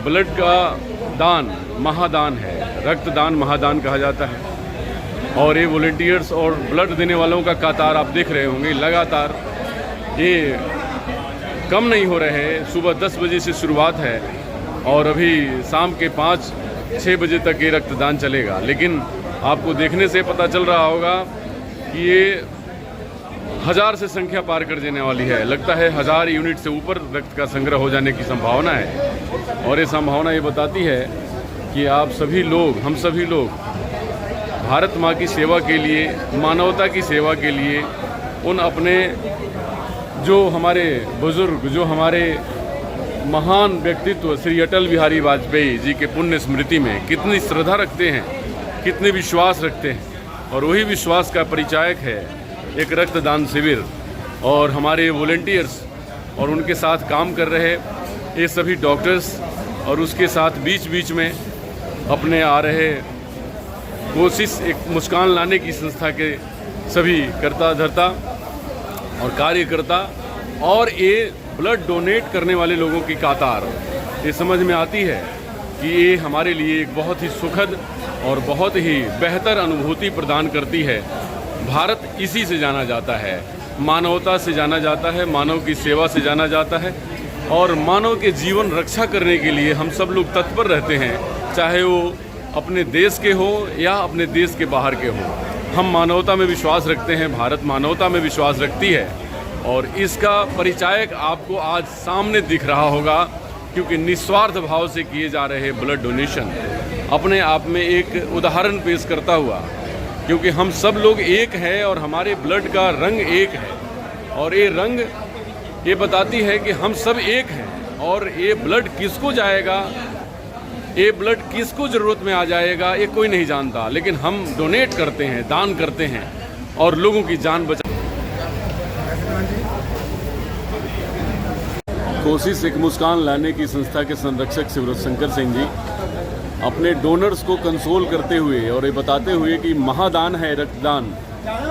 Blood का दान महादान है, रक्तदान महादान कहा जाता है। और ये वॉलंटियर्स और ब्लड देने वालों का कतार आप देख रहे होंगे, लगातार ये कम नहीं हो रहे हैं। सुबह 10 बजे से शुरुआत है और अभी शाम के 5-6 बजे तक ये रक्तदान चलेगा। लेकिन आपको देखने से पता चल रहा होगा कि ये 1000 से संख्या पार कर देने वाली है। लगता है 1000 यूनिट से ऊपर रक्त का संग्रह हो जाने की संभावना है। और ये संभावना ये बताती है कि आप सभी लोग, हम सभी लोग भारत माँ की सेवा के लिए, मानवता की सेवा के लिए, उन अपने जो हमारे बुजुर्ग, जो हमारे महान व्यक्तित्व श्री अटल बिहारी वाजपेयी जी के पुण्य स्मृति में कितनी श्रद्धा रखते हैं, कितने विश्वास रखते हैं। और वही विश्वास का परिचायक है एक रक्तदान शिविर। और हमारे वॉलंटियर्स और उनके साथ काम कर रहे ये सभी डॉक्टर्स, और उसके साथ बीच बीच में अपने आ रहे कोशिश, एक मुस्कान लाने की संस्था के सभी कर्ता धर्ता और कार्यकर्ता, और ये ब्लड डोनेट करने वाले लोगों की कतार ये समझ में आती है कि ये हमारे लिए एक बहुत ही सुखद और बहुत ही बेहतर अनुभूति प्रदान करती है। भारत इसी से जाना जाता है, मानवता से जाना जाता है, मानव की सेवा से जाना जाता है। और मानव के जीवन रक्षा करने के लिए हम सब लोग तत्पर रहते हैं, चाहे वो अपने देश के हो या अपने देश के बाहर के हो। हम मानवता में विश्वास रखते हैं, भारत मानवता में विश्वास रखती है। और इसका परिचायक आपको आज सामने दिख रहा होगा, क्योंकि निस्वार्थ भाव से किए जा रहे ब्लड डोनेशन अपने आप में एक उदाहरण पेश करता हुआ, क्योंकि हम सब लोग एक हैं और हमारे ब्लड का रंग एक है। और ये रंग ये बताती है कि हम सब एक हैं। और ये ब्लड किसको जाएगा, ये ब्लड किसको ज़रूरत में आ जाएगा, ये कोई नहीं जानता। लेकिन हम डोनेट करते हैं, दान करते हैं और लोगों की जान बचा। कोशिश एक मुस्कान लाने की संस्था के संरक्षक शिवराज शंकर सिंह जी अपने डोनर्स को कंसोल करते हुए और ये बताते हुए कि महादान है रक्तदान,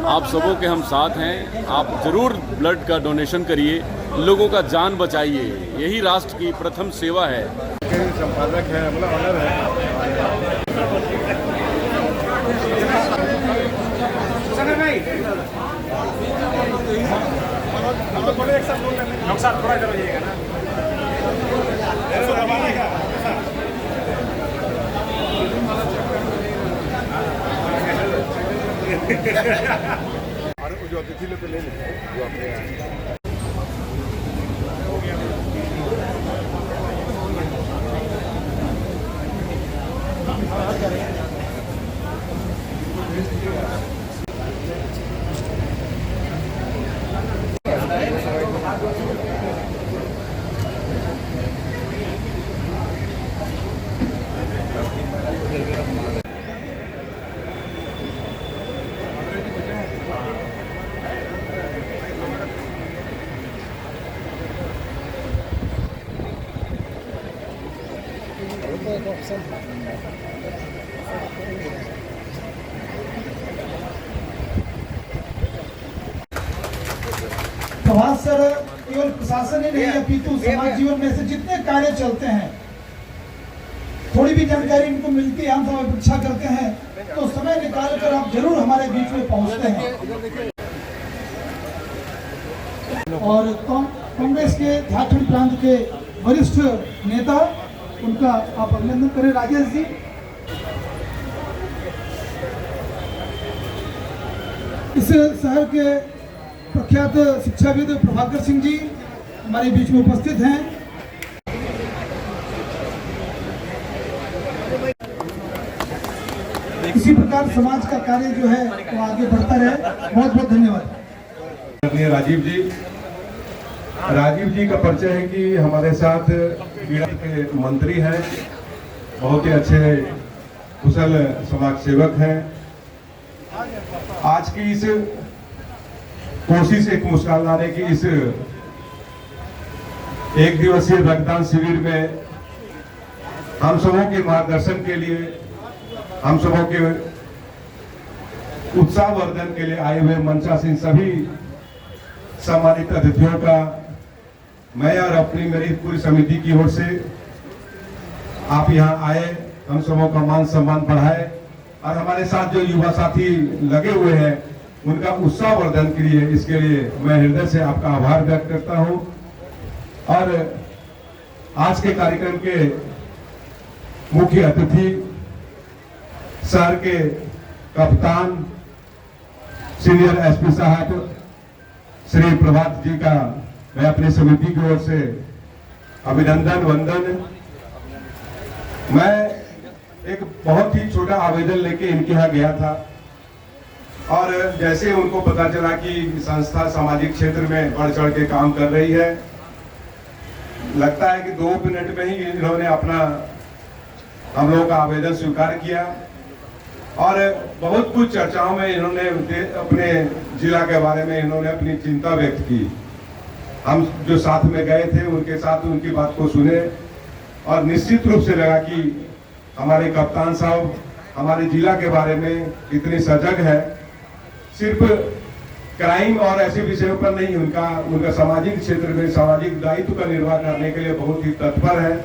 आप सबों के हम साथ हैं। आप ज़रूर ब्लड का डोनेशन करिए, लोगों का जान बचाइए, यही राष्ट्र की प्रथम सेवा है। संपादक है, मतलब ऑनर है। हम तो बोले एक साथ बोल रहे हैं, साथ थोड़ा इधर हो जाएगा ना। और जो अतिथि लोग ले लेते हैं जो अपने प्रभात सर केवल प्रशासन ही नहीं अपितु समाज जीवन में से जितने कार्य चलते हैं, थोड़ी भी जानकारी इनको मिलती है, हम सब अपेक्षा करते हैं, तो समय निकाल कर आप जरूर हमारे बीच में पहुंचते हैं। और कांग्रेस के झारखंड प्रांत के वरिष्ठ नेता, उनका आप अभिनंदन करें राजेश जी। इस शहर के प्रख्यात शिक्षाविद प्रभाकर सिंह जी हमारे बीच में उपस्थित हैं। इसी प्रकार समाज का कार्य जो है वो आगे बढ़ता रहे। बहुत बहुत धन्यवाद। राजीव जी का परिचय है कि हमारे साथ क्रीड़ा के मंत्री हैं, बहुत ही अच्छे कुशल समाज सेवक हैं। आज की इस कोशिश एक मुस्कान लाने की इस एक दिवसीय रक्तदान शिविर में हम सबों के मार्गदर्शन के लिए, हम सबों के उत्साहवर्धन के लिए आए हुए मंचासीन सभी सम्मानित अतिथियों का मैं और अपनी मेरी पूरी समिति की ओर से आप यहाँ आए, हम सबों का मान सम्मान बढ़ाए और हमारे साथ जो युवा साथी लगे हुए हैं उनका उत्साह वर्धन के लिए, इसके लिए मैं हृदय से आपका आभार व्यक्त करता हूं। और आज के कार्यक्रम के मुख्य अतिथि शहर के कप्तान सीनियर एसपी साहब श्री प्रभात जी का मैं अपनी समिति की ओर से अभिनंदन वंदन। मैं एक बहुत ही छोटा आवेदन लेके इनके यहाँ गया था और जैसे उनको पता चला कि संस्था सामाजिक क्षेत्र में बढ़ चढ़ के काम कर रही है, लगता है कि 2 मिनट में ही इन्होंने अपना हम लोगों का आवेदन स्वीकार किया और बहुत कुछ चर्चाओं में इन्होंने अपने जिला के बारे में इन्होंने अपनी चिंता व्यक्त की। हम जो साथ में गए थे उनके साथ उनकी बात को सुने और निश्चित रूप से लगा कि हमारे कप्तान साहब हमारे जिला के बारे में कितनी सजग है। सिर्फ क्राइम और ऐसे विषयों पर नहीं, उनका सामाजिक क्षेत्र में सामाजिक दायित्व का निर्वाह करने के लिए बहुत ही तत्पर है।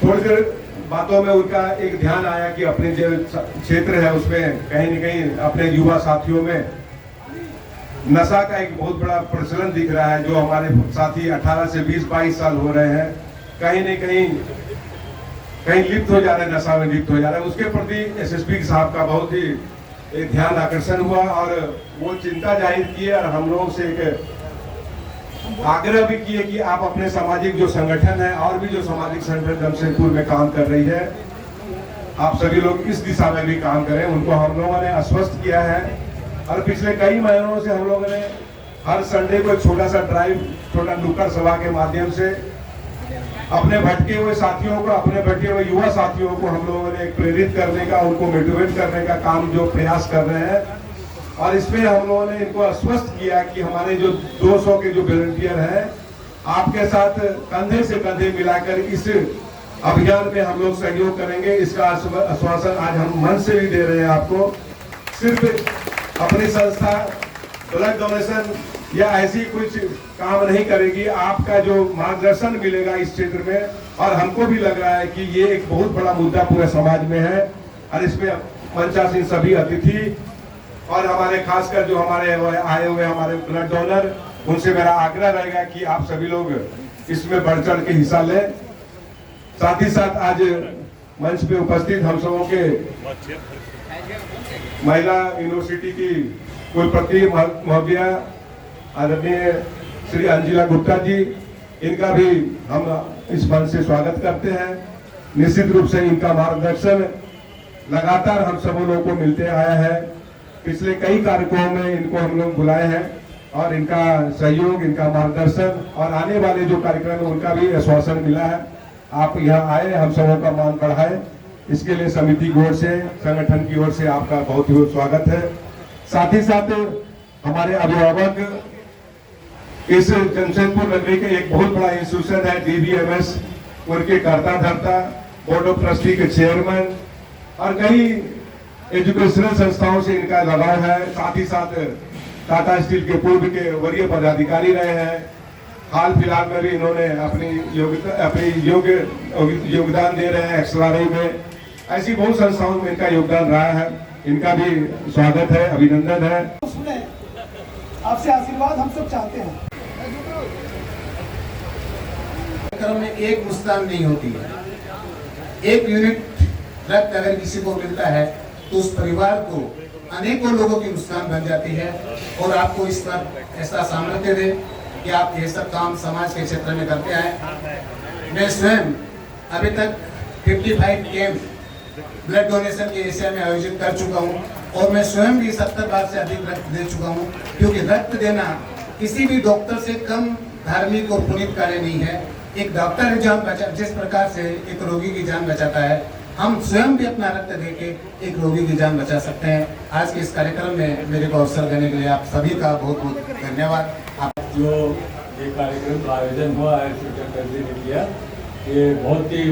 थोड़ी देर बातों में उनका एक ध्यान आया कि अपने जो क्षेत्र है उसमें कहीं न कहीं अपने युवा साथियों में नशा का एक बहुत बड़ा प्रचलन दिख रहा है। जो हमारे साथी 18 से 20-22 साल हो रहे हैं, कहीं न कहीं लिप्त हो जा रहे हैं, नशा में लिप्त हो जा रहे हैं। उसके प्रति एसएसपी साहब का बहुत ही एक ध्यान आकर्षण हुआ और वो चिंता जाहिर की और हम लोगों से एक आग्रह भी किए कि आप अपने सामाजिक जो संगठन है और भी जो सामाजिक संगठन जमशेदपुर में काम कर रही है, आप सभी लोग इस दिशा में भी काम करें। उनको हम लोगों ने आश्वस्त किया है और पिछले कई महीनों से हम लोगों ने हर संडे को एक छोटा सा ड्राइव, छोटा नुक्कड़ सभा के माध्यम से अपने भटके हुए साथियों को, अपने भटके हुए युवा साथियों को हम लोगों ने प्रेरित करने का, उनको मोटिवेट करने का काम जो प्रयास कर रहे हैं। और इसमें हम लोगों ने इनको आश्वस्त किया कि हमारे जो 200 के जो वॉलंटियर हैं, आपके साथ कंधे से कंधे मिलाकर इस अभियान में हम लोग सहयोग करेंगे। इसका आश्वासन आज हम मन से भी दे रहे हैं आपको। सिर्फ अपनी संस्था ब्लड डोनेशन या ऐसी कुछ काम नहीं करेगी, आपका जो मार्गदर्शन मिलेगा इस क्षेत्र में, और हमको भी लग रहा है कि ये एक बहुत बड़ा मुद्दा पूरे समाज में है। और इसमें मंचासीन सभी अतिथि और हमारे खासकर जो हमारे आए हुए हमारे ब्लड डोनर, उनसे मेरा आग्रह रहेगा कि आप सभी लोग इसमें बढ़ चढ़ के हिस्सा लें। साथ ही साथ आज मंच पे उपस्थित हम सबों के महिला यूनिवर्सिटी की कुलपति महोदया आदरणीय श्री अंजिला गुप्ता जी, इनका भी हम इस मंच से स्वागत करते हैं। निश्चित रूप से इनका मार्गदर्शन लगातार हम सब लोगों को मिलते आया है। पिछले कई कार्यक्रमों में इनको हम लोग बुलाए हैं और इनका सहयोग, इनका मार्गदर्शन और आने वाले जो कार्यक्रम है उनका भी आश्वासन मिला है। आप यहाँ आए, हम सबों का मान बढ़ाए, इसके लिए समिति की ओर से, संगठन की ओर से आपका बहुत ही स्वागत है। साथ ही साथ हमारे अभिभावक, इस जमशेदपुर नगरी के एक बहुत बड़ा इंस्टीट्यूशन है DBMS, उनके कर्ता धर्ता, बोर्ड ऑफ ट्रस्टी के चेयरमैन और कई एजुकेशनल संस्थाओं से इनका लगाव है। साथ ही साथ टाटा स्टील के पूर्व के वरीय पदाधिकारी रहे हैं। हाल फिलहाल में भी इन्होंने अपनी योगदान दे रहे हैं XLRI में। ऐसी बहुत संस्थाओं में इनका योगदान रहा है। इनका भी स्वागत है, अभिनंदन है। उसमें आपसे आशीर्वाद हम सब चाहते हैं। कार्यक्रम में एक मुस्कान नहीं होती है। एक यूनिट रक्त अगर किसी को मिलता है तो उस परिवार को अनेकों लोगों की मुस्कान बन जाती है। और आपको इस पर ऐसा सामर्थ्य दे कि आप ये सब काम समाज के क्षेत्र में करते आए। मैं स्वयं अभी तक 55 कैंप ब्लड डोनेशन के एशिया में आयोजित कर चुका हूँ और मैं स्वयं भी 70 बार से अधिक रक्त दे चुका हूँ। क्योंकि रक्त देना किसी भी डॉक्टर से कम धार्मिक और पुनीत कार्य नहीं है। एक डॉक्टर है जान बचा, जिस प्रकार से एक रोगी की जान बचाता है, हम स्वयं भी अपना रक्त देके एक रोगी की जान बचा सकते हैं। आज के इस कार्यक्रम में मेरे को अवसर देने के लिए आप सभी का बहुत बहुत धन्यवाद। जो ये कार्यक्रम का आयोजन हुआ है स्वीटर जी ने किया, ये बहुत ही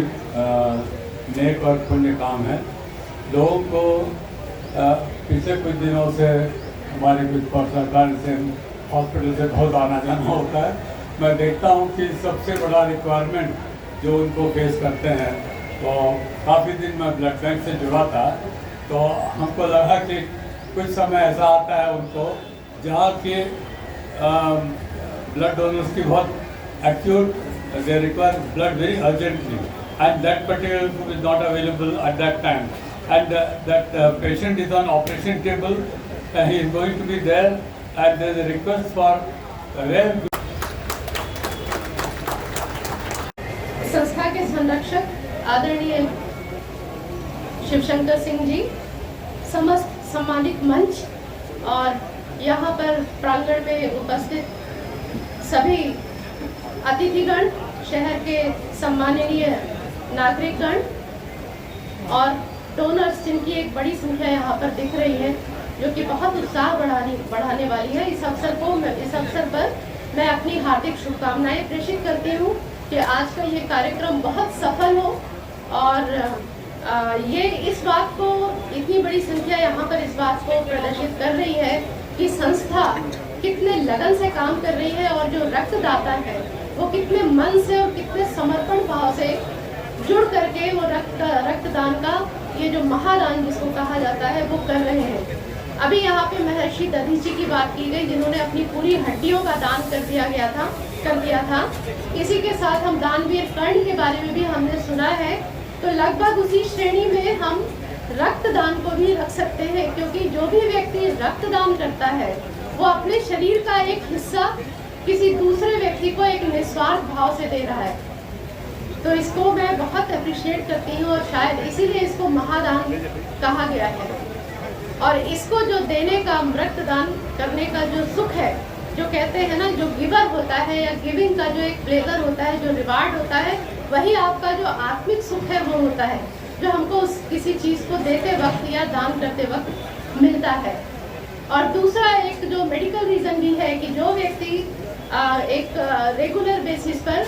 नेक और पुण्य काम है। लोगों को पिछले कुछ दिनों से हमारे कुछ पर्सनल कारण से हॉस्पिटल से बहुत आना जाना होता है। मैं देखता हूँ कि सबसे बड़ा रिक्वायरमेंट जो उनको फेस करते हैं तो काफ़ी दिन मैं ब्लड बैंक से जुड़ा था, तो हमको लगा कि कुछ समय ऐसा आता है उनको जहाँ के ब्लड डोनर्स की बहुत acute, they require blood very urgently, and that particular group is not available at that time, and that patient is on operation table, he is going to be there, and there is a request for rare. संस्था के संरक्षक आदरणीय शिवशंकर सिंह जी, समस्त सम्मानित मंच और यहाँ पर प्रांगण में उपस्थित सभी अतिथिगण, शहर के सम्माननीय नागरिकगण और डोनर्स जिनकी एक बड़ी संख्या यहाँ पर दिख रही है, जो कि बहुत उत्साह बढ़ाने वाली है। इस अवसर पर मैं अपनी हार्दिक शुभकामनाएं प्रेषित करती हूँ कि आज का ये कार्यक्रम बहुत सफल हो और ये इस बात को, इतनी बड़ी संख्या यहाँ पर इस बात को प्रदर्शित कर रही है कि संस्था कितने लगन से काम कर रही है और जो रक्तदाता है वो कितने मन से और कितने समर्पण भाव से जुड़ करके वो रक्तदान का ये जो महादान जिसको कहा जाता है वो कर रहे हैं। अभी यहाँ पे महर्षि दधीची की बात की गई, जिन्होंने अपनी पूरी हड्डियों का दान कर दिया था। इसी के साथ हम दानवीर कर्ण के बारे में भी हमने सुना है, तो लगभग उसी श्रेणी में हम रक्तदान को भी रख सकते हैं, क्योंकि जो भी व्यक्ति रक्तदान करता है वो अपने शरीर का एक हिस्सा किसी दूसरे व्यक्ति को एक निस्वार्थ भाव से दे रहा है। तो इसको मैं बहुत अप्रिशिएट करती हूँ और शायद इसीलिए इसको महादान कहा गया है। और इसको जो देने का, रक्तदान करने का जो सुख है, जो कहते हैं ना, जो गिवर होता है या गिविंग का जो एक प्लेजर होता है, जो रिवार्ड होता है, वही आपका जो आत्मिक सुख है वो होता है, जो हमको किसी चीज़ को देते वक्त या दान करते वक्त मिलता है। और दूसरा एक जो मेडिकल रीज़न भी है कि जो व्यक्ति एक रेगुलर बेसिस पर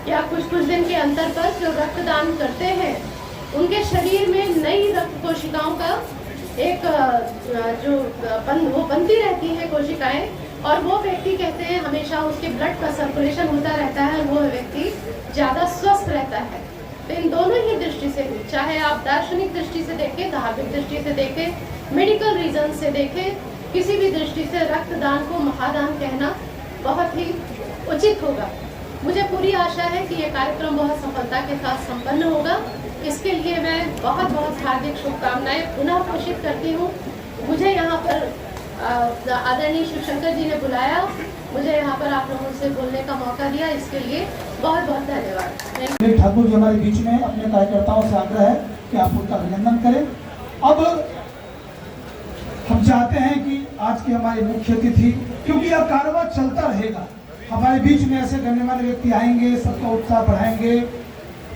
या कुछ दिन के अंतर पर जो रक्तदान करते हैं, उनके शरीर में नई रक्त कोशिकाओं का एक वो बनती रहती है कोशिकाएं, और वो व्यक्ति कहते हैं हमेशा उसके ब्लड का सर्कुलेशन होता रहता है और वो व्यक्ति ज़्यादा स्वस्थ रहता है। तो इन दोनों ही दृष्टि से, चाहे आप दार्शनिक दृष्टि से देखें, धार्मिक दृष्टि से देखें, मेडिकल रीजन से देखें, किसी भी दृष्टि से रक्तदान को महादान कहना बहुत ही उचित होगा। मुझे पूरी आशा है कि ये कार्यक्रम बहुत सफलता के साथ संपन्न होगा। इसके लिए मैं बहुत बहुत हार्दिक शुभकामनाएं पुनः प्रेषित करती हूँ। मुझे यहाँ पर आदरणीय शिवशंकर जी ने बुलाया, मुझे यहाँ पर आप लोगों से बोलने का मौका दिया, इसके लिए बहुत बहुत धन्यवाद। ठाकुर जी हमारे बीच में अपने कार्यकर्ताओं से आग्रह है कि आप उनका अभिनंदन करें। अब हम चाहते हैं कि आज के हमारे मुख्य अतिथि, क्योंकि यह कारवां चलता रहेगा, हमारे बीच में ऐसे करने वाले व्यक्ति आएंगे, सबका उत्साह बढ़ाएंगे,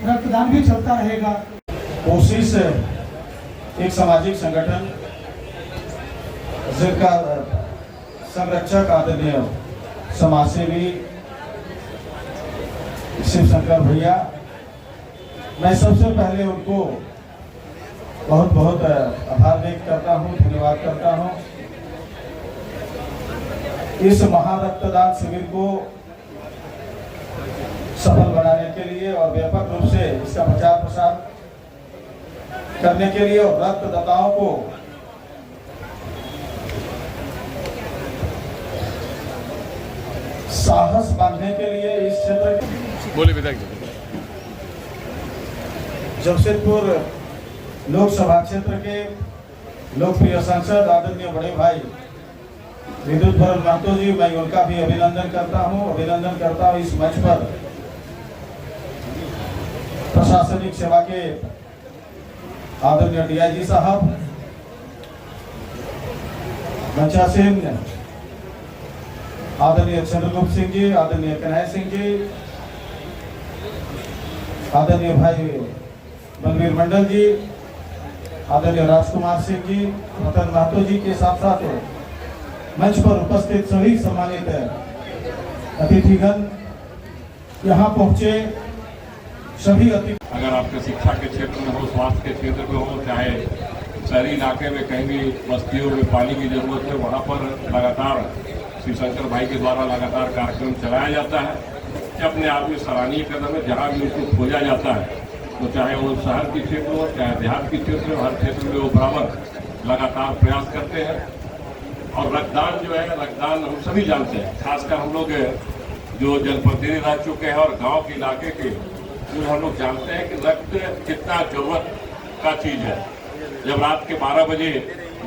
रक्तदान भी चलता रहेगा। कोशिश एक सामाजिक संगठन जिनका संरक्षक आदरणीय समाजसेवी शिवशंकर भैया, मैं सबसे पहले उनको बहुत बहुत आभार व्यक्त करता हूँ, धन्यवाद करता हूँ। इस महारक्तदान शिविर को सफल बनाने के लिए और व्यापक रूप से इसका प्रचार प्रसार करने के लिए और रक्तदाताओं को साहस बांधने के लिए इस क्षेत्र बोले विधायक जमशेदपुर लोकसभा क्षेत्र के लोकप्रिय सांसद आदरणीय बड़े भाई विद्युत भरण महतो जी, मैं उनका भी अभिनंदन करता हूं इस मंच पर प्रशासनिक सेवा के आदरणीय डीआईजी साहब, मंचासीन आदरणीय चंद्रगुप्त सिंह जी, आदरणीय कन्हैया सिंह जी, आदरणीय भाई बलवीर मंडल जी, आदरणीय राजकुमार सिंह जी, रतन महतो जी के साथ साथ मंच पर उपस्थित सभी सम्मानित अतिथिगण, यहाँ पहुंचे सभी अतिथि। अगर आपके शिक्षा के क्षेत्र में हो, स्वास्थ्य के क्षेत्र में हो, चाहे शहरी इलाके में कहीं भी बस्तियों में पानी की जरूरत है, वहाँ पर लगातार शिवशंकर भाई के द्वारा लगातार कार्यक्रम चलाया जाता है, कि अपने आप में सराहनीय कदम है। जहाँ भी उनको खोजा जाता है तो चाहे वो शहर के क्षेत्र हो, चाहे देहात के क्षेत्र हो, हर क्षेत्र में वो बराबर लगातार प्रयास करते हैं। और रक्तदान जो है, रक्तदान हम सभी जानते हैं, खासकर हम लोग जो जनप्रतिनिधि रह चुके हैं और गांव के इलाके के, जो हम लोग जानते हैं कि रक्त कितना जरूरत का चीज़ है। जब रात के 12 बजे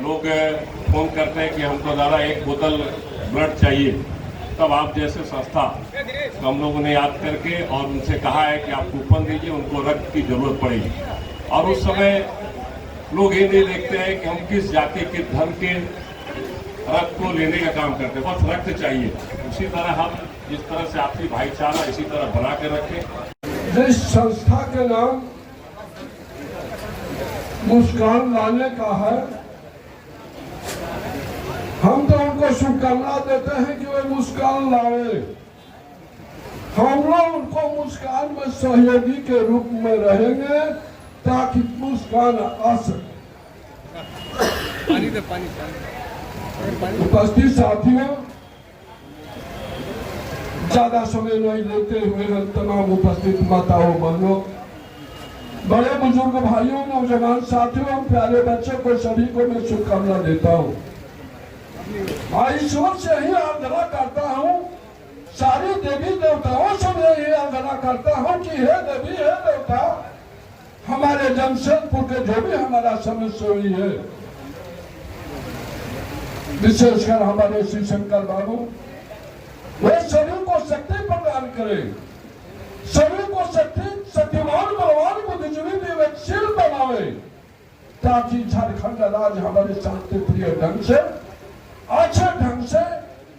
लोग फोन करते हैं कि हमको दादा एक बोतल ब्लड चाहिए, तब आप जैसे संस्था तो हम लोगों ने याद करके और उनसे कहा है कि आप कूपन दीजिए, उनको रक्त की जरूरत पड़ेगी। और उस समय लोग ये नहीं देखते हैं कि हम किस जाति के धर्म के रक्त को लेने का काम करते हैं, बस रक्त चाहिए। उसी तरह हम जिस तरह से आपसी भाईचारा इसी तरह बना के रखें। जिस संस्था के नाम मुस्कान लाने का है, हम तो उनको शुभकामना देते हैं कि वे मुस्कान लाए। हम लोग उनको मुस्कान में सहयोगी के रूप में रहेंगे ताकि मुस्कान आ सके। उपस्थित साथियों, ज्यादा समय नहीं लेते हुए तमाम उपस्थित माताओं बहनों, बड़े बुजुर्ग भाइयों, नौजवान साथियों, प्यारे बच्चों को सभी को मैं शुभकामना देता हूँ। ईश्वर से ही आराधना करता हूँ, सारी देवी देवताओं से मैं ये आराधना करता हूँ कि हे देवी हे देवता, हमारे जमशेदपुर के जो भी हमारा समस्या हुई है, विशेषकर हमारे श्री शंकर बाबू, वे सभी को शक्ति प्रदान करें, सभी को शक्तिमान बलवान बुद्धिजीवी विवेकशील बनावे, ताकि झारखंड राज्य हमारे शांति प्रिय ढंग से, अच्छे ढंग से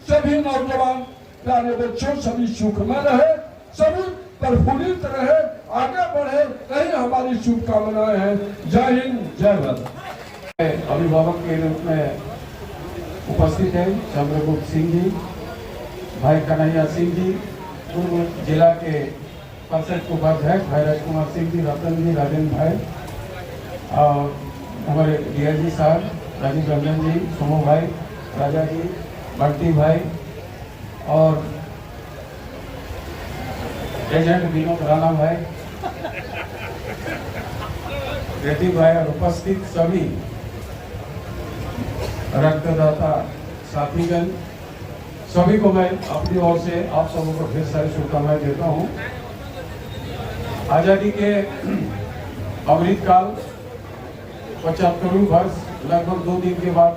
सभी नौजवान प्यारे बच्चों सभी सुख में रहे, सभी प्रफुल्लित रहे, आगे बढ़े, यही हमारी शुभकामनाएं हैं। जय हिंद, जय भारत। अभिभावक के रूप में उपस्थित है चंद्रगुप्त सिंह जी, भाई कन्हैया सिंह जी, पूर्व जिला के परिषद उपाध्यक्ष भाई राजकुमार सिंह जी, रतन जी, राजेंद्र भाई, और हमारे डीआईजी साहब राजीव रंजन जी, सोमो भाई, राजा जी, बंटी भाई, और एजेंट विनोद राणा भाई, रेड्डी भाई और उपस्थित सभी रक्तदाता साथीगण, सभी को मैं अपनी ओर से आप सबों को ढेर सारी शुभकामनाएं देता हूं। आजादी के अमृतकाल 75वीं वर्ष लगभग 2 दिन के बाद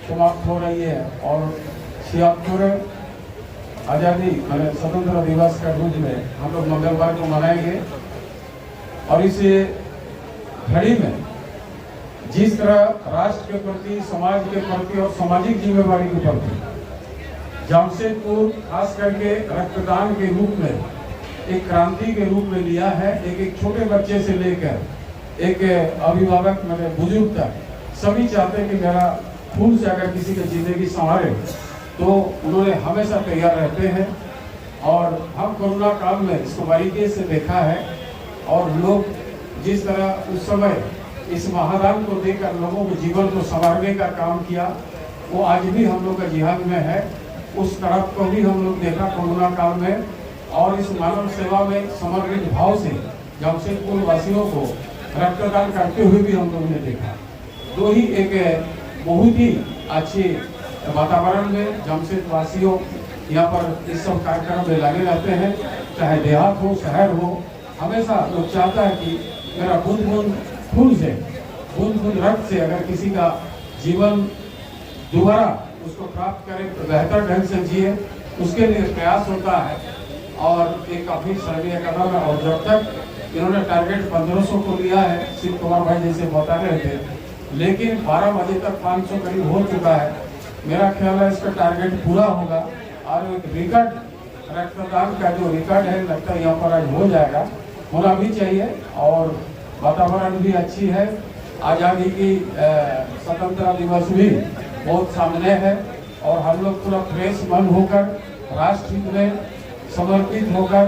समाप्त हो रही है और 76वें आजादी मैंने स्वतंत्र दिवस का रूप में हम लोग मंगलवार को मनाएंगे। और इस घड़ी में जिस तरह राष्ट्र के प्रति, समाज के प्रति और सामाजिक जिम्मेवारी के प्रति जमशेदपुर खास करके रक्तदान के रूप में एक क्रांति के रूप में लिया है, एक छोटे बच्चे से लेकर एक अभिभावक मैंने बुजुर्ग तक सभी चाहते हैं कि मेरा खून से अगर किसी की जिंदगी संवारे, तो उन्होंने हमेशा तैयार रहते हैं। और हम कोरोना काल में इसको बारीकी से देखा है और लोग जिस तरह उस समय इस महादान को देकर लोगों के जीवन को संवारने का काम किया, वो आज भी हम लोग का जिहाद में है। उस तरफ को भी हम लोग देखा कोरोना काल में, और इस मानव सेवा में समर्पित भाव से जमशेदपुर वासियों को रक्तदान करते हुए भी हम लोगों ने देखा। तो ही एक बहुत ही अच्छे वातावरण में जमशेदपुर वासियों यहाँ पर इस सब कार्यक्रम में लगे रहते हैं, चाहे देहात हो शहर हो। हमेशा लोग चाहता है कि मेरा बूंद बूंद खून से, बूंद बूंद रक्त से अगर किसी का जीवन दोबारा उसको प्राप्त करे तो बेहतर ढंग से जिए, उसके लिए प्रयास होता है। और एक काफी सराहनीय कदम है। और जब तक इन्होंने टारगेट 1500 को लिया है, शिव कुमार भाई जैसे बता रहे थे, लेकिन 12 बजे तक 500 करीब हो चुका है। मेरा ख्याल है इसका टारगेट पूरा होगा और एक रिकॉर्ड रक्तदान का जो रिकॉर्ड है लगता है यहाँ पर आज हो जाएगा, होना भी चाहिए। और वातावरण भी अच्छी है, आज़ादी की स्वतंत्रता दिवस भी बहुत सामने है और हम लोग पूरा फ्रेश मन होकर राष्ट्र हित में समर्पित होकर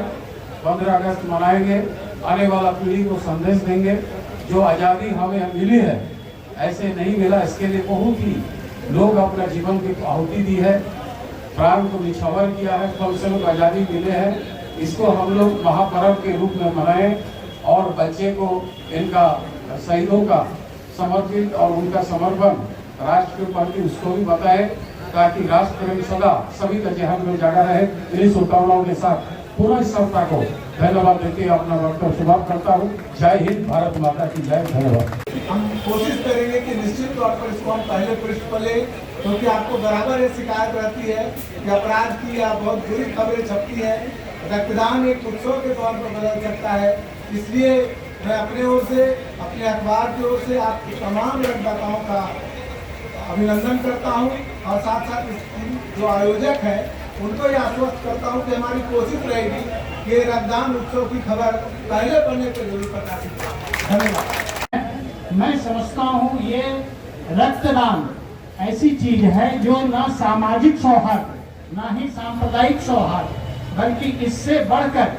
15 अगस्त मनाएंगे। आने वाला पीढ़ी को संदेश देंगे जो आज़ादी हमें मिली है ऐसे नहीं मिला, इसके लिए बहुत ही लोग अपना जीवन की आहुति दी है, प्राण को निछावर किया है, फलस्वरूप आज़ादी मिले हैं। इसको हम लोग महापर्व के रूप में मनाएं और बच्चे को इनका शहीदों का समर्पित और उनका समर्पण राष्ट्र के प्रति उसको भी बताए, ताकि राष्ट्र प्रेम सदा सभी का जहन में जगा रहे। इन्हीं शुभकामनाओं के साथ पूरा संस्था को धन्यवाद देके अपना वक्तव्य समाप्त करता हूँ। जय हिंद, भारत माता की जय। धन्यवाद। हम कोशिश करेंगे कि निश्चित तौर पर इसको हम पहले पृष्ठ पर ले, क्योंकि आपको बराबर ये शिकायत रहती है कि अपराध की या बहुत बुरी खबरें छपती है। रक्तदान एक उत्सव के तौर पर बदल सकता है। इसलिए मैं अपने ओर से, अपने अखबार की ओर से आप तमाम रक्तदाताओं का अभिनंदन करता हूं और साथ साथ इसकी जो आयोजक है उनको ये आश्वस्त करता हूं कि हमारी कोशिश रहेगी कि रक्तदान उत्सव की खबर पहले पन्ने पर जरूर प्रकाशित हो। धन्यवाद। मैं समझता हूं ये रक्तदान ऐसी चीज है जो न सामाजिक सौहार्द न ही सांप्रदायिक सौहार्द बल्कि इससे बढ़कर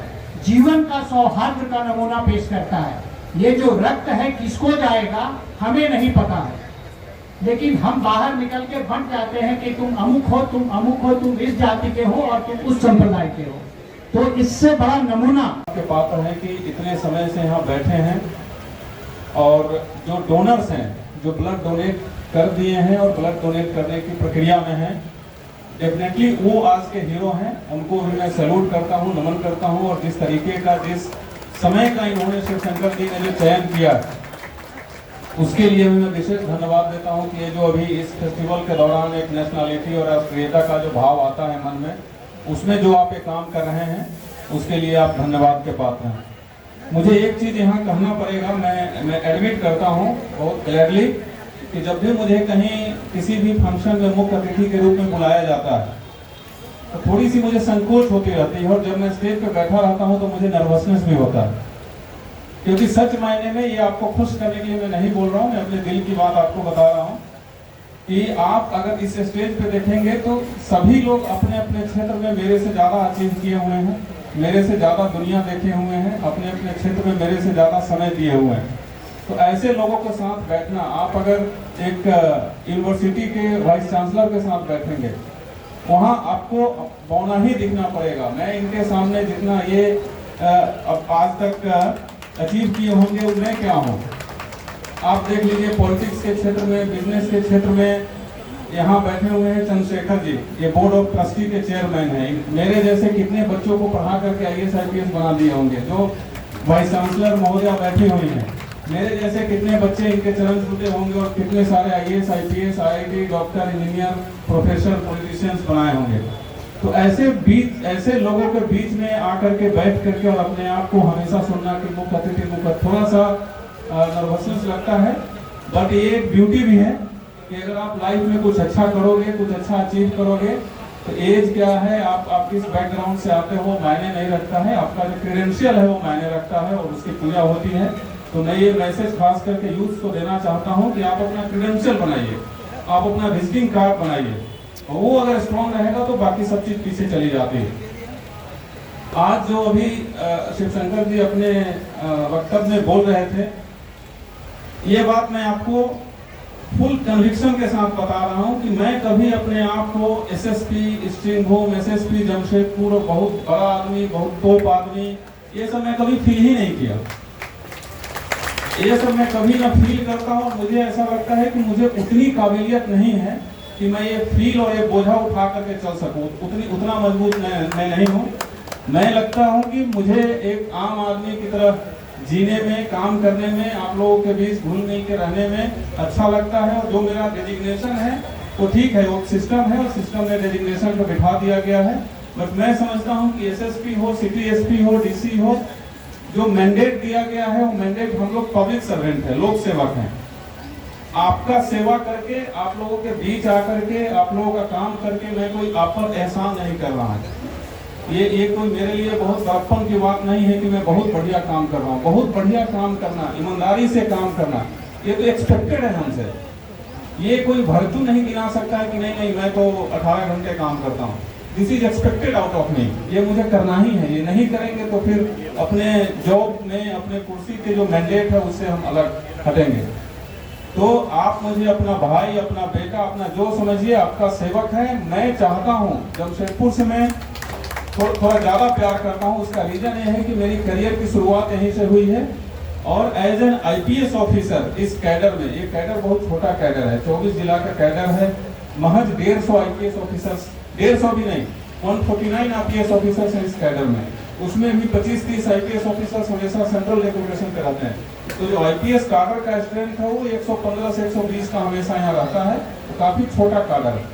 जीवन का सौहार्द का नमूना पेश करता है। ये जो रक्त है किसको जाएगा हमें नहीं पता है, लेकिन हम बाहर निकल के बंट जाते हैं कि तुम अमुक हो, तुम अमुक हो, तुम इस जाति के हो और तुम उस संप्रदाय के हो। तो इससे बड़ा नमूना के पात्र है कि इतने समय से यहाँ बैठे हैं और जो डोनर्स हैं, जो ब्लड डोनेट कर दिए हैं और ब्लड डोनेट करने की प्रक्रिया में हैं, डेफिनेटली वो आज के हीरो हैं। उनको भी मैं सैल्यूट करता हूँ, नमन करता हूँ। और जिस तरीके का, जिस समय का इन्होंने शिव शंकर जी ने जो चयन किया उसके लिए भी मैं विशेष धन्यवाद देता हूँ कि ये जो अभी इस फेस्टिवल के दौरान एक नेशनलिटी और राष्ट्रीयता का जो भाव आता है मन में, उसमें जो आप ये काम कर रहे हैं उसके लिए आप धन्यवाद के पात्र हैं। मुझे एक चीज़ यहाँ कहना पड़ेगा, मैं एडमिट करता हूँ बहुत क्लियरली कि जब भी मुझे कहीं किसी भी फंक्शन में मुख्य अतिथि के रूप में बुलाया जाता है तो थोड़ी सी मुझे संकोच होती रहती है, और जब मैं स्टेज पे बैठा रहता हूँ तो मुझे नर्वसनेस भी होता है, क्योंकि सच मायने में ये आपको खुश करने के लिए मैं नहीं बोल रहा हूँ, मैं अपने दिल की बात आपको बता रहा हूँ कि आप अगर इस स्टेज पे देखेंगे तो सभी लोग अपने अपने क्षेत्र में मेरे से ज़्यादा अचीव किए हुए हैं, मेरे से ज़्यादा दुनिया देखे हुए हैं, अपने अपने क्षेत्र में मेरे से ज़्यादा समय दिए हुए हैं। तो ऐसे लोगों के साथ बैठना, आप अगर एक यूनिवर्सिटी के वाइस चांसलर के साथ बैठेंगे वहाँ आपको बौना ही दिखना पड़ेगा। मैं इनके सामने जितना ये अब आज तक अचीव किए होंगे उनमें क्या हो। आप देख लीजिए पॉलिटिक्स के क्षेत्र में, बिजनेस के क्षेत्र में यहाँ बैठे हुए हैं चंद्रशेखर जी, ये बोर्ड ऑफ ट्रस्टी के चेयरमैन हैं। मेरे जैसे कितने बच्चों को पढ़ा करके IAS IPS बना दिए होंगे, जो वाइस चांसलर महोदया बैठी हुई हैं। मेरे जैसे कितने बच्चे इनके चरण छूटे होंगे और कितने सारे IAS IPS IIT doctor, engineer, professor, politicians बनाए होंगे। तो ऐसे लोगों के बीच में आकर के बैठ करके और अपने आप को हमेशा सुनना कि मुख्य अतिथि मुख्य, थोड़ा सा नर्वसनेस लगता है, बट ये एक ब्यूटी भी है कि अगर आप लाइफ में कुछ अच्छा करोगे, कुछ अच्छा अचीव करोगे तो एज क्या है, आप किस बैकग्राउंड से आते हो मायने नहीं रखता है, आपका जो क्रेडेंशियल है वो मायने रखता है और उसकी पूजा होती है। तो मैं ये मैसेज खास करके यूथ को देना चाहता हूँ कि आप अपना क्रेडेंशियल बनाइए, आप अपना विजिटिंग कार्ड बनाइए, और वो अगर स्ट्रॉन्ग रहेगा तो बाकी सब चीज पीछे चली जाती है। आज जो अभी शिवशंकर जी अपने वक्तव्य में बोल रहे थे, ये बात मैं आपको फुल कन्विक्शन के साथ बता रहा हूं कि मैं कभी अपने आप को SSP string home, SSP Jamshedpur और बहुत बड़ा आदमी, बहुत टॉप आदमी, ये सब मैं कभी फील ही नहीं किया। ये सब मैं कभी ना फील करता हूँ। मुझे ऐसा लगता है कि मुझे उतनी काबिलियत नहीं है कि मैं ये फील और ये बोझा उठा करके चल सकूं, उतना मजबूत मैं नहीं हूँ। मैं लगता हूँ कि मुझे एक आम आदमी की तरह जीने में, काम करने में, आप लोगों के बीच घुल मिल के रहने में अच्छा लगता है। और जो मेरा डेजिग्नेशन है वो ठीक है, वो सिस्टम है और सिस्टम में डेजिग्नेशन को बिठा दिया गया है। बट मैं समझता हूँ कि SSP हो, सिटी SP हो, DC हो, जो मैंडेट दिया गया है वो मैंडेट, हम लोग पब्लिक सर्वेंट है, लोक सेवक हैं। आपका सेवा करके, आप लोगों के बीच आकर के, आप लोगों का काम करके मैं कोई आप पर एहसान नहीं कर रहा हूँ। ये कोई मेरे लिए बहुत बड़प्पन की बात नहीं है कि मैं बहुत बढ़िया काम कर रहा हूँ। बहुत बढ़िया काम करना, ईमानदारी से काम करना, ये तो एक्सपेक्टेड है हमसे। ये कोई भरतू नहीं गिना सकता है कि नहीं मैं तो 18 घंटे काम करता हूँ। This is expected out of me, ये मुझे करना ही है। ये नहीं करेंगे तो फिर अपने जॉब में, अपने कुर्सी के जो मैंडेट है उससे हम अलग हटेंगे। तो आप मुझे अपना भाई, अपना बेटा, अपना जो समझिए आपका सेवक है। मैं चाहता हूँ जमशेदपुर से मैं थोड़ा ज़्यादा प्यार करता हूँ। उसका रीज़न ये है कि मेरी करियर की शुरुआत यहीं से हुई है और एज एन IPS ऑफिसर इस कैडर में, ये कैडर बहुत छोटा कैडर है, 24 जिला का कैडर है, महज 150 IPS ऑफिसर्स, 150 भी नहीं, 149 IPS ऑफिसर्स हैं इस कैडर में। उसमें भी 25-30 IPS ऑफिसर्स हमेशा सेंट्रल डेकोरेशन पे रहते हैं। तो जो IPS काडर का स्ट्रेंथ है वो 115 से 120 का हमेशा यहाँ रहता है, तो काफ़ी छोटा काडर है।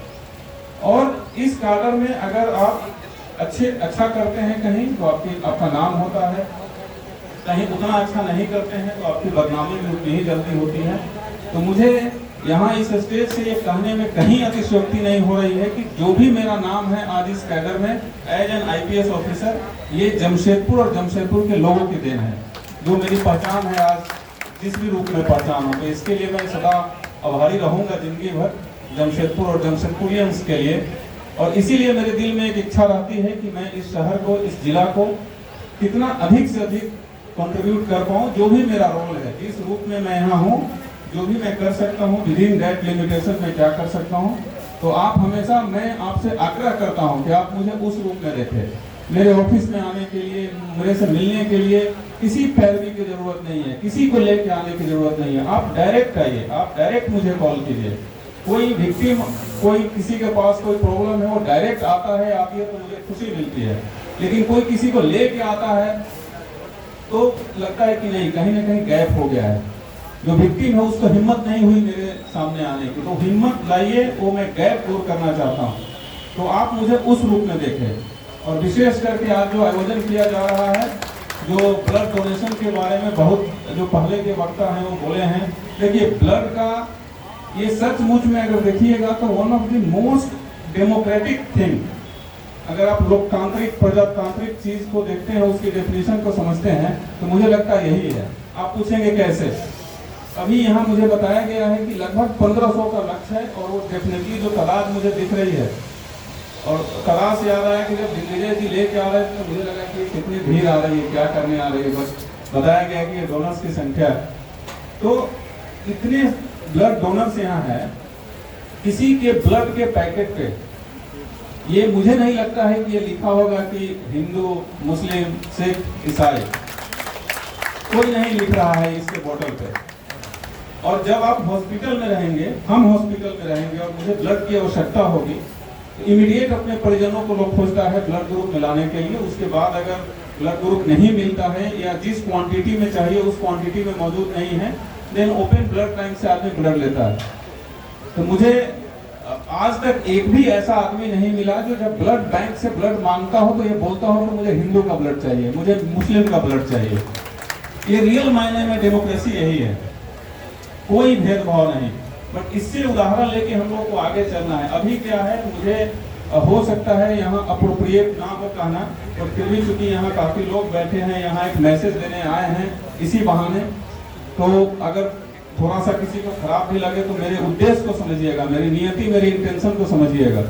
और इस काडर में अगर आप अच्छा करते हैं कहीं तो आपका नाम होता है, कहीं उतना अच्छा नहीं करते हैं तो आपकी बदनामी भी उतनी ही जल्दी होती है। तो मुझे यहाँ इस स्टेज से ये कहने में कहीं अतिशयोक्ति नहीं हो रही है कि जो भी मेरा नाम है आज इस कैडर में एज एन IPS ऑफिसर, ये जमशेदपुर और जमशेदपुर के लोगों की देन है, जो मेरी पहचान है आज जिस भी रूप में पहचान हो। तो इसके लिए मैं सदा आभारी रहूँगा जिंदगी भर जमशेदपुर और जमशेदपुरियंस के लिए। और इसीलिए मेरे दिल में एक इच्छा रहती है कि मैं इस शहर को, इस जिला को कितना अधिक से अधिक कंट्रीब्यूट कर पाऊँ। जो भी मेरा रोल है, जिस रूप में मैं यहाँ हूँ, जो भी मैं कर सकता हूँ विदिन दैट लिमिटेशन में क्या कर सकता हूँ, तो आप हमेशा, मैं आपसे आग्रह करता हूँ कि आप मुझे उस रूप में देखें। मेरे ऑफिस में आने के लिए, मेरे से मिलने के लिए किसी पैरवी की जरूरत नहीं है, किसी को लेके आने की जरूरत नहीं है। आप डायरेक्ट आइए, आप डायरेक्ट मुझे कॉल कीजिए। कोई विक्टिम, कोई किसी के पास कोई प्रॉब्लम है, वो डायरेक्ट आता है, आती है तो मुझे खुशी मिलती है। लेकिन कोई किसी को लेके आता है तो लगता है कि नहीं, कहीं ना कहीं गैप हो गया है। जो विक्टिम है उसको हिम्मत नहीं हुई मेरे सामने आने की, तो हिम्मत लाइए, वो मैं गैप दूर करना चाहता हूँ। तो आप मुझे उस रूप में देखें। और विशेष करके आज जो आयोजन किया जा रहा है, जो ब्लड डोनेशन के बारे में बहुत जो पहले के वक्ता हैं वो बोले हैं, देखिए ब्लड का ये सचमुच में अगर देखिएगा तो one of the most democratic thing, अगर आप लोकतांत्रिक प्रजातांत्रिक चीज को देखते हैं, उसकी डेफिनेशन को समझते हैं, तो मुझे लगता है यही है। आप पूछेंगे कैसे? अभी यहाँ मुझे बताया गया है कि लगभग 1500 का लक्ष्य है और वो डेफिनेटली जो तादाद मुझे दिख रही है, और तादाद से याद आया कि जब दिग्विजय जी लेके आ रहे थे तो मुझे लगा कि कितनी भीड़ आ रही है, क्या करने आ रही है। बस बताया गया कि ये डोनर्स की संख्या है। तो इतने ब्लड डोनर्स यहाँ है, किसी के ब्लड के पैकेट पे ये मुझे नहीं लगता है कि ये लिखा होगा कि हिंदू, मुस्लिम, सिख, ईसाई, कोई नहीं लिख रहा है इसके बोतल पे। और जब आप हॉस्पिटल में रहेंगे, हम हॉस्पिटल में रहेंगे और मुझे ब्लड की आवश्यकता होगी, तो इमीडिएट अपने परिजनों को लोग खोजता है ब्लड ग्रुप मिलाने के लिए। उसके बाद अगर ब्लड ग्रुप नहीं मिलता है या जिस क्वांटिटी में चाहिए उस क्वांटिटी में मौजूद नहीं है, देन ओपन ब्लड बैंक से आदमी ब्लड लेता है। तो मुझे आज तक एक भी ऐसा आदमी नहीं मिला जो जब ब्लड बैंक से ब्लड मांगता हो तो ये बोलता हो कि मुझे हिंदू का ब्लड चाहिए, मुझे मुस्लिम का ब्लड चाहिए। ये रियल मायने में डेमोक्रेसी यही है, कोई भेदभाव नहीं। बट इससे उदाहरण लेके हम लोग को आगे चलना है। अभी क्या है, मुझे हो सकता है यहाँ अप्रोप्रिएट ना हो कहना, और फिर भी चूंकि यहाँ काफी लोग बैठे हैं, यहाँ एक मैसेज देने आए हैं इसी बहाने, तो अगर थोड़ा सा किसी को खराब भी लगे तो मेरे उद्देश्य को समझिएगा, मेरी नियति, मेरी इंटेंशन को समझिएगा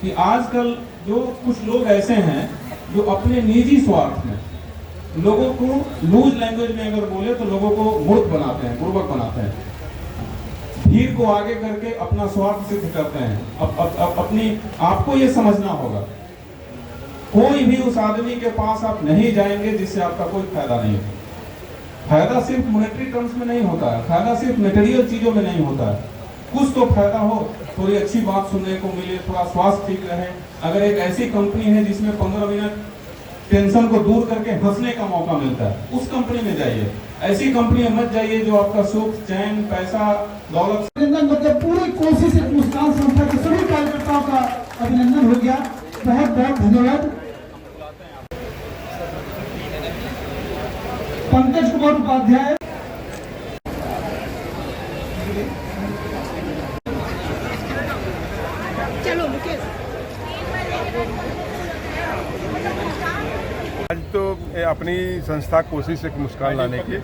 कि आजकल जो कुछ लोग ऐसे हैं जो अपने निजी स्वार्थ में लोगों को, लूज लैंग्वेज में अगर बोले तो लोगों को मूर्ख बनाते हैं, बुर्बक बनाते हैं, भीड़ को आगे करके अपना स्वार्थ सिद्ध करते हैं। अपनी आपको ये समझना होगा, कोई भी उस आदमी के पास आप नहीं जाएंगे जिससे आपका कोई फायदा नहीं है। फायदा सिर्फ मॉनेटरी टर्म्स में नहीं होता है, फायदा सिर्फ मटेरियल चीजों में नहीं होता है। कुछ तो फायदा हो, थोड़ी अच्छी बात सुनने को मिले, थोड़ा स्वास्थ्य ठीक रहे। अगर एक ऐसी कंपनी है जिसमें 15 मिनट टेंशन को दूर करके हंसने का मौका मिलता है, उस कंपनी में जाइए। ऐसी कंपनी में मत जाइए जो आपका सुख, चैन, पैसा, दौलत। मतलब पूरी कोशिश एक मुस्कान संस्था के सभी कार्यकर्ताओं का अभिनंदन हो गया। बहुत बहुत धन्यवाद। पंकज कुमार उपाध्याय, चलो मुकेश। आज तो अपनी संस्था कोशिश एक मुस्कान लाने की,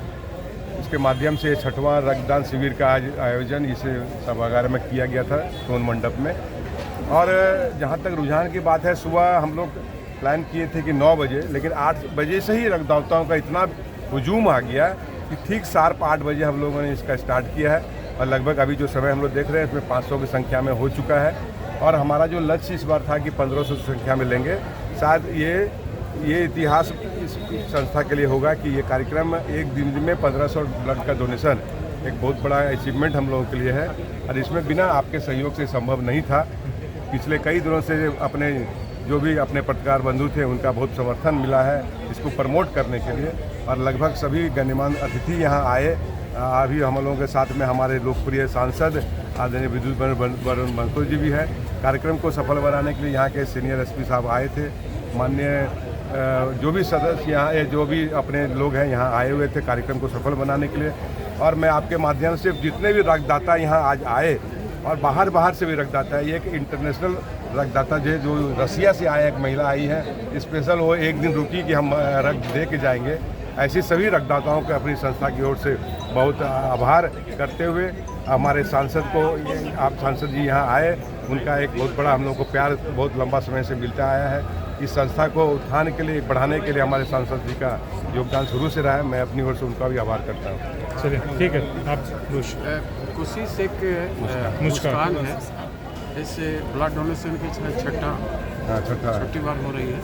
इसके माध्यम से 6वां रक्तदान शिविर का आज आयोजन इस सभागार में किया गया था, सोन मंडप में। और जहां तक रुझान की बात है, सुबह हम लोग प्लान किए थे कि 9 बजे, लेकिन 8 बजे से ही रक्तदाताओं का इतना हुजूम आ गया कि ठीक शार्प 8 बजे हम लोगों ने इसका स्टार्ट किया है। और लगभग अभी जो समय हम लोग देख रहे हैं इसमें 500 की संख्या में हो चुका है। और हमारा जो लक्ष्य इस बार था कि 1500 की संख्या में लेंगे, शायद ये इतिहास इस संस्था के लिए होगा कि ये कार्यक्रम एक दिन में 1500 ब्लड का डोनेशन एक बहुत बड़ा अचीवमेंट हम लोगों के लिए है और इसमें बिना आपके सहयोग से संभव नहीं था। पिछले कई दिनों से अपने जो भी अपने पत्रकार बंधु थे उनका बहुत समर्थन मिला है इसको प्रमोट करने के लिए और लगभग सभी गण्यमान्य अतिथि यहाँ आए। अभी हम लोगों के साथ में हमारे लोकप्रिय सांसद आदरणीय विद्युत वरुण मंसूर जी भी है। कार्यक्रम को सफल बनाने के लिए यहाँ के सीनियर एसपी साहब आए थे। माननीय जो भी सदस्य यहाँ जो भी अपने लोग हैं यहाँ आए हुए थे कार्यक्रम को सफल बनाने के लिए। और मैं आपके माध्यम से जितने भी रक्तदाता यहाँ आज आए और बाहर से भी रक्तदाता है, ये एक इंटरनेशनल रक्तदाता जो रसिया से आए एक महिला आई है, स्पेशल वो एक दिन रुकी कि हम रक्त दे के जाएंगे। ऐसी सभी रक्तदाताओं को अपनी संस्था की ओर से बहुत आभार करते हुए हमारे सांसद को, आप सांसद जी यहाँ आए, उनका एक बहुत बड़ा हम लोग को प्यार बहुत लंबा समय से मिलता आया है। इस संस्था को उत्थान के लिए बढ़ाने के लिए हमारे सांसद जी का योगदान शुरू से रहा है। मैं अपनी ओर से उनका भी आभार करता हूँ। चलिए ठीक है, आप कोशिश एक मुस्कान है। इस ब्लड डोनेशन की छठी बार हो रही है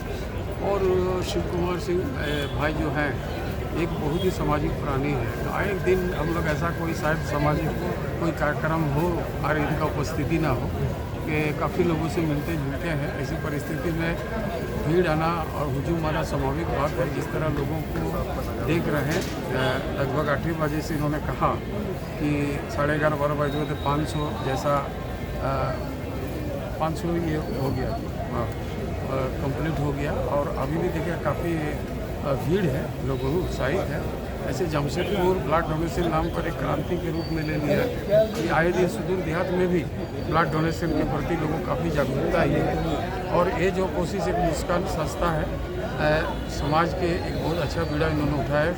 और शिव कुमार सिंह भाई जो है एक बहुत ही सामाजिक प्राणी है। आए दिन हम लोग ऐसा कोई शायद सामाजिक कोई कार्यक्रम हो और इनका उपस्थिति ना हो कि काफ़ी लोगों से मिलते जुलते हैं। ऐसी परिस्थिति में भीड़ आना और हुजूम आना स्वाभाविक बात है। जिस तरह लोगों को देख रहे हैं लगभग 8 बजे से इन्होंने कहा कि 11:30-12 बजे तो 500 जैसा 500 ये हो गया कंप्लीट हो गया और अभी भी देखिए काफ़ी भीड़ है, लोग उत्साहित है। ऐसे जमशेदपुर ब्लड डोनेशन नाम पर एक क्रांति के रूप में ले लिया कि आए दिन सुदूर देहात में भी ब्लड डोनेशन के प्रति लोगों को काफ़ी जागरूकता आई है। और ये जो कोशिश एक मुस्कान संस्था है, समाज के एक बहुत अच्छा बीड़ा इन्होंने उठाया।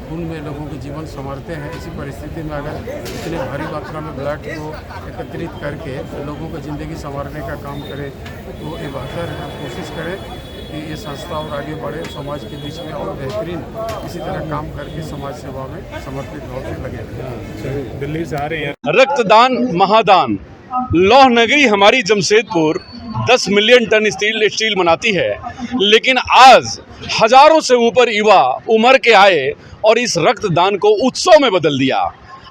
खून में लोगों के जीवन संवारते हैं। इसी परिस्थिति में अगर इतने भारी मात्रा में ब्लड को एकत्रित करके लोगों की ज़िंदगी संवारने का काम करें तो ये बेहतर है। कोशिश करें कि ये संस्था और आगे बढ़े, समाज के बीच में और बेहतरीन इसी तरह काम करके समाज सेवा में समर्पित भाव से लगे। दिल्ली से आ रहे हैं। रक्तदान महादान। लौह नगरी हमारी जमशेदपुर 10 मिलियन टन स्टील बनाती है, लेकिन आज हजारों से ऊपर युवा उमर के आए और इस रक्तदान को उत्सव में बदल दिया।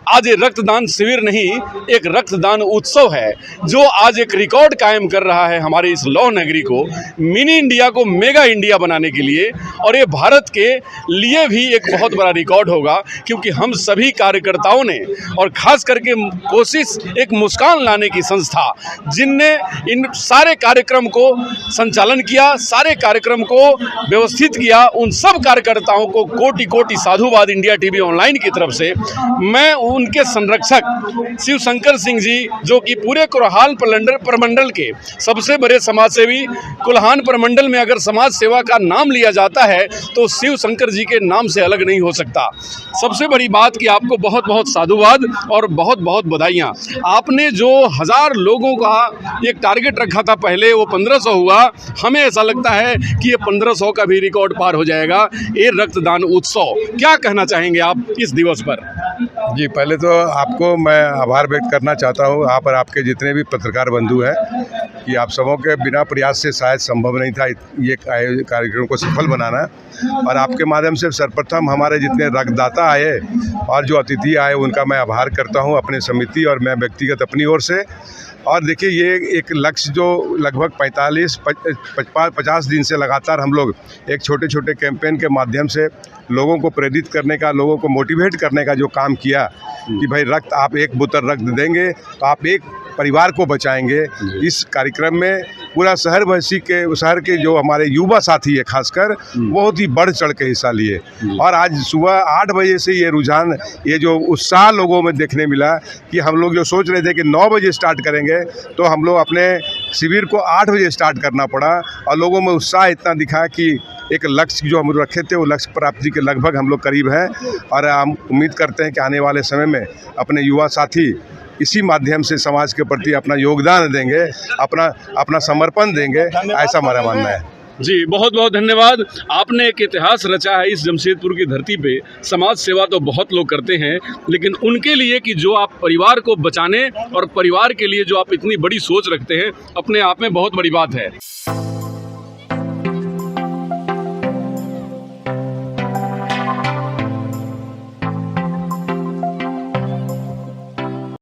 आज ये रक्तदान शिविर नहीं, एक रक्तदान उत्सव है जो आज एक रिकॉर्ड कायम कर रहा है हमारे इस लौह नगरी को मिनी इंडिया को मेगा इंडिया बनाने के लिए। और ये भारत के लिए भी एक बहुत बड़ा रिकॉर्ड होगा, क्योंकि हम सभी कार्यकर्ताओं ने और खास करके कोशिश एक मुस्कान लाने की संस्था जिनने इन सारे कार्यक्रम को संचालन किया, सारे कार्यक्रम को व्यवस्थित किया, उन सब कार्यकर्ताओं को कोटि कोटि साधुवाद इंडिया टीवी ऑनलाइन की तरफ से। मैं उनके संरक्षक शिव शंकर सिंह जी, जो कि पूरे कुल्हान प्रमंडल के सबसे बड़े समाज सेवी, कुल्हान प्रमंडल में अगर समाज सेवा का नाम लिया जाता है तो शिव शंकर जी के नाम से अलग नहीं हो सकता। सबसे बड़ी बात कि आपको बहुत बहुत साधुवाद और बहुत बहुत बधाइयाँ। आपने जो 1000 लोगों का एक टारगेट रखा था पहले, वो 1500 हुआ। हमें ऐसा लगता है कि ये 1500 का भी रिकॉर्ड पार हो जाएगा। ये रक्तदान उत्सव, क्या कहना चाहेंगे आप इस दिवस पर? जी, पहले तो आपको मैं आभार व्यक्त करना चाहता हूँ, आप और आपके जितने भी पत्रकार बंधु हैं, कि आप सबों के बिना प्रयास से शायद संभव नहीं था ये कार्यक्रम को सफल बनाना। और आपके माध्यम से सर्वप्रथम हमारे जितने रक्तदाता आए और जो अतिथि आए उनका मैं आभार करता हूँ अपने समिति और मैं व्यक्तिगत अपनी ओर से। और देखिए, ये एक लक्ष्य जो लगभग 50 दिन से लगातार हम लोग एक छोटे छोटे कैंपेन के माध्यम से लोगों को प्रेरित करने का, लोगों को मोटिवेट करने का जो काम किया कि भाई रक्त, आप एक बोतल रक्त देंगे तो आप एक परिवार को बचाएंगे। इस कार्यक्रम में पूरा शहर के जो हमारे युवा साथी है खासकर, बहुत ही बढ़ चढ़ के हिस्सा लिए। और आज सुबह 8 बजे से ये रुझान, ये जो उत्साह लोगों में देखने मिला कि हम लोग जो सोच रहे थे कि 9 बजे स्टार्ट करेंगे, तो हम लोग अपने शिविर को 8 बजे स्टार्ट करना पड़ा। और लोगों में उत्साह इतना दिखा कि एक लक्ष्य जो हम रखे थे वो लक्ष्य प्राप्ति के लगभग हम लोग करीब हैं। और हम उम्मीद करते हैं कि आने वाले समय में अपने युवा साथी इसी माध्यम से समाज के प्रति अपना योगदान देंगे, अपना समर्पण देंगे, ऐसा हमारा मानना है। जी, बहुत बहुत धन्यवाद। आपने एक इतिहास रचा है इस जमशेदपुर की धरती पे। समाज सेवा तो बहुत लोग करते हैं, लेकिन उनके लिए कि जो आप परिवार को बचाने और परिवार के लिए जो आप इतनी बड़ी सोच रखते हैं, अपने आप में बहुत बड़ी बात है।